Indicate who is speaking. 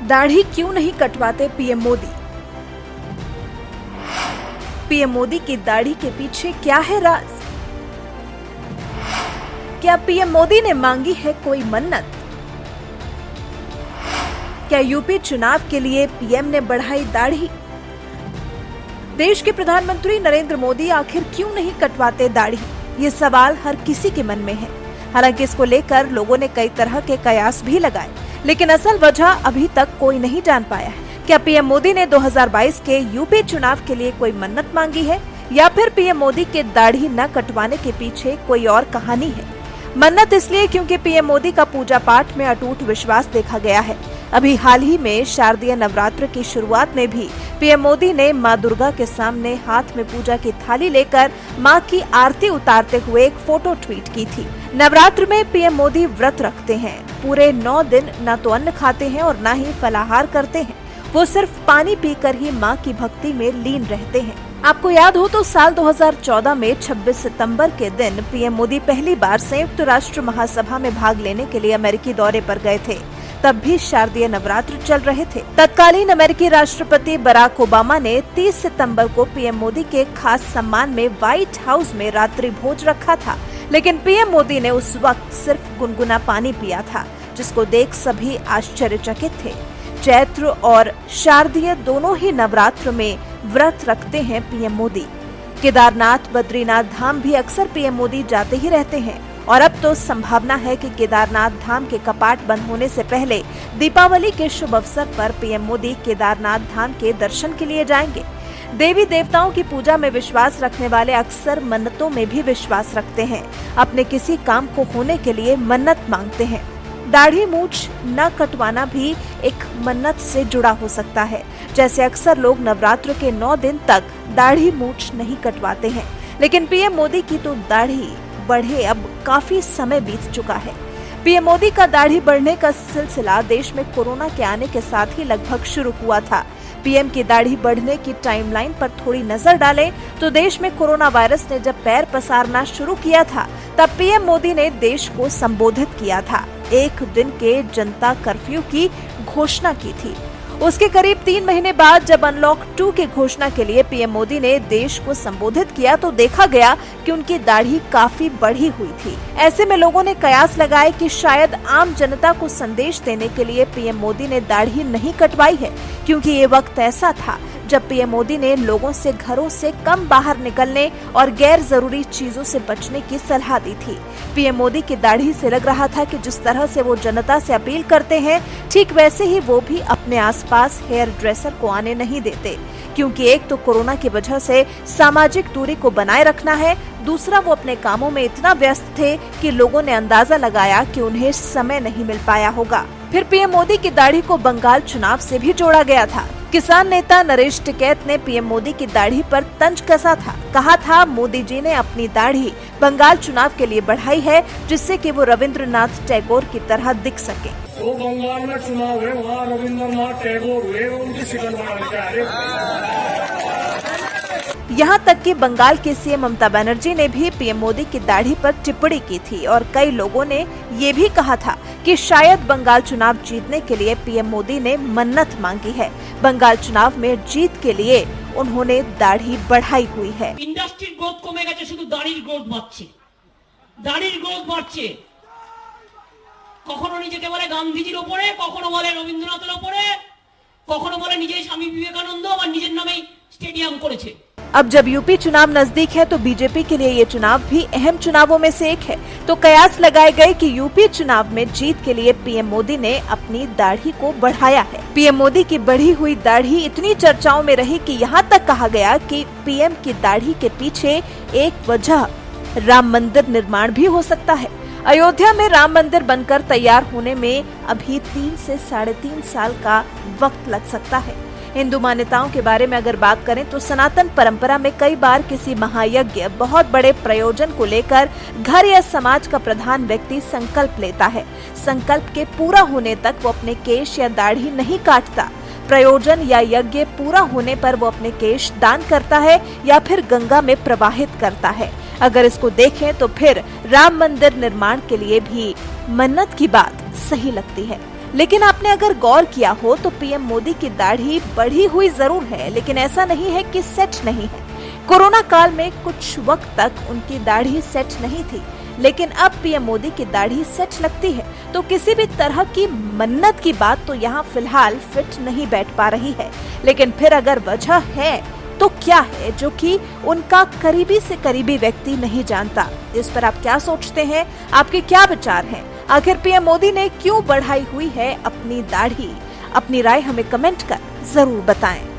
Speaker 1: दाढ़ी क्यों नहीं कटवाते पीएम मोदी? पीएम मोदी की दाढ़ी के पीछे क्या है राज? क्या पीएम मोदी ने मांगी है कोई मन्नत? क्या यूपी चुनाव के लिए पीएम ने बढ़ाई दाढ़ी? देश के प्रधानमंत्री नरेंद्र मोदी आखिर क्यों नहीं कटवाते दाढ़ी? ये सवाल हर किसी के मन में है। हालांकि इसको लेकर लोगों ने कई तरह के कयास भी लगाए, लेकिन असल वजह अभी तक कोई नहीं जान पाया है। क्या पीएम मोदी ने 2022 के यूपी चुनाव के लिए कोई मन्नत मांगी है, या फिर पीएम मोदी के दाढ़ी न कटवाने के पीछे कोई और कहानी है? मन्नत इसलिए क्योंकि पीएम मोदी का पूजा पाठ में अटूट विश्वास देखा गया है। अभी हाल ही में शारदीय नवरात्र की शुरुआत में भी पीएम मोदी ने मां दुर्गा के सामने हाथ में पूजा की थाली लेकर मां की आरती उतारते हुए एक फोटो ट्वीट की थी। नवरात्र में पीएम मोदी व्रत रखते हैं। पूरे 9 दिन न तो अन्न खाते हैं और न ही फलाहार करते हैं। वो सिर्फ पानी पीकर ही मां की भक्ति में लीन रहते हैं। आपको याद हो तो साल 2014 में 26 सितंबर के दिन पीएम मोदी पहली बार संयुक्त राष्ट्र महासभा में भाग लेने के लिए अमेरिकी दौरे पर गए थे। तब भी शारदीय नवरात्र चल रहे थे। तत्कालीन अमेरिकी राष्ट्रपति बराक ओबामा ने 30 सितंबर को पीएम मोदी के खास सम्मान में व्हाइट हाउस में रात्रि भोज रखा था, लेकिन पीएम मोदी ने उस वक्त सिर्फ गुनगुना पानी पिया था, जिसको देख सभी आश्चर्यचकित थे। चैत्र और शारदीय दोनों ही नवरात्र में व्रत रखते हैं पीएम मोदी। केदारनाथ, बद्रीनाथ धाम भी अक्सर पीएम मोदी जाते ही रहते हैं और अब तो संभावना है कि केदारनाथ धाम के कपाट बंद होने से पहले दीपावली के शुभ अवसर पर पीएम मोदी केदारनाथ धाम के दर्शन के लिए जाएंगे। देवी देवताओं की पूजा में विश्वास रखने वाले अक्सर मन्नतों में भी विश्वास रखते हैं। अपने किसी काम को होने के लिए मन्नत मांगते हैं। दाढ़ी मूछ न कटवाना भी एक मन्नत से जुड़ा हो सकता है। जैसे अक्सर लोग नवरात्र के 9 दिन तक दाढ़ी मूछ नहीं कटवाते हैं, लेकिन पीएम मोदी की तो दाढ़ी बढ़े अब काफी समय बीत चुका है। पीएम मोदी का दाढ़ी बढ़ने का सिलसिला देश में कोरोना के आने के साथ ही लगभग शुरू हुआ था। पीएम की दाढ़ी बढ़ने की टाइमलाइन पर थोड़ी नजर डालें तो देश में कोरोना वायरस ने जब पैर पसारना शुरू किया था, तब पीएम मोदी ने देश को संबोधित किया था। 1 दिन के जनता कर्फ्यू की घोषणा की थी। उसके करीब 3 महीने बाद जब अनलॉक 2 की घोषणा के लिए पीएम मोदी ने देश को संबोधित किया तो देखा गया कि उनकी दाढ़ी काफी बढ़ी हुई थी। ऐसे में लोगों ने कयास लगाए कि शायद आम जनता को संदेश देने के लिए पीएम मोदी ने दाढ़ी नहीं कटवाई है, क्योंकि ये वक्त ऐसा था जब पीएम मोदी ने लोगों से घरों से कम बाहर निकलने और गैर जरूरी चीजों से बचने की सलाह दी थी। पीएम मोदी की दाढ़ी से लग रहा था कि जिस तरह से वो जनता से अपील करते हैं, ठीक वैसे ही वो भी अपने आसपास हेयर ड्रेसर को आने नहीं देते, क्योंकि एक तो कोरोना की वजह से सामाजिक दूरी को बनाए रखना है, दूसरा वो अपने कामों में इतना व्यस्त थे कि लोगों ने अंदाजा लगाया कि उन्हें समय नहीं मिल पाया होगा। फिर पीएम मोदी की दाढ़ी को बंगाल चुनाव से भी जोड़ा गया था। किसान नेता नरेश टिकैत ने पीएम मोदी की दाढ़ी पर तंज कसा था। कहा था मोदी जी ने अपनी दाढ़ी बंगाल चुनाव के लिए बढ़ाई है, जिससे कि वो रविंद्रनाथ टैगोर की तरह दिख सके।
Speaker 2: तो बंगाल में चुनाव है, वहाँ रविंद्रनाथ टैगोर हुए, उनकी शिकल बना।
Speaker 1: यहाँ तक कि बंगाल के सीएम ममता बनर्जी ने भी पीएम मोदी की दाढ़ी पर टिप्पणी की थी और कई लोगों ने ये भी कहा था कि शायद बंगाल चुनाव जीतने के लिए पीएम मोदी ने मन्नत मांगी है। बंगाल चुनाव में जीत के लिए उन्होंने दाढ़ी बढ़ाई हुई है।
Speaker 3: इंडस्ट्रीर ग्रोथ कमे गेছে, শুধু দাড়ির গ্রোথ বাড়ছে। দাড়ির গ্রোথ বাড়ছে। কখনো নিজেকে বলে গান্ধীজির উপরে, কখনো বলে রবীন্দ্রনাথের উপরে, কখনো বলে নিজেই স্বামী বিবেকানন্দ আবার নিজের নামেই স্টেডিয়াম করেছে।
Speaker 1: अब जब यूपी चुनाव नजदीक है तो बीजेपी के लिए ये चुनाव भी अहम चुनावों में से एक है। तो कयास लगाए गए कि यूपी चुनाव में जीत के लिए पीएम मोदी ने अपनी दाढ़ी को बढ़ाया है। पीएम मोदी की बढ़ी हुई दाढ़ी इतनी चर्चाओं में रही कि यहाँ तक कहा गया कि पीएम की दाढ़ी के पीछे एक वजह राम मंदिर निर्माण भी हो सकता है। अयोध्या में राम मंदिर बनकर तैयार होने में अभी 3 से 3.5 साल का वक्त लग सकता है। हिंदू मान्यताओं के बारे में अगर बात करें तो सनातन परंपरा में कई बार किसी महायज्ञ, बहुत बड़े प्रयोजन को लेकर घर या समाज का प्रधान व्यक्ति संकल्प लेता है। संकल्प के पूरा होने तक वो अपने केश या दाढ़ी नहीं काटता। प्रयोजन या यज्ञ पूरा होने पर वो अपने केश दान करता है या फिर गंगा में प्रवाहित करता है। अगर इसको देखें तो फिर राम मंदिर निर्माण के लिए भी मन्नत की बात सही लगती है। लेकिन आपने अगर गौर किया हो तो पीएम मोदी की दाढ़ी बढ़ी हुई जरूर है, लेकिन ऐसा नहीं है कि सेट नहीं है। कोरोना काल में कुछ वक्त तक उनकी दाढ़ी सेट नहीं थी, लेकिन अब पीएम मोदी की दाढ़ी सेट लगती है। तो किसी भी तरह की मन्नत की बात तो यहाँ फिलहाल फिट नहीं बैठ पा रही है। लेकिन फिर अगर वजह है तो क्या है जो कि उनका करीबी से करीबी व्यक्ति नहीं जानता? इस पर आप क्या सोचते हैं? आपके क्या विचार हैं? आखिर पीएम मोदी ने क्यों बढ़ाई हुई है अपनी दाढ़ी? अपनी राय हमें कमेंट कर जरूर बताएं।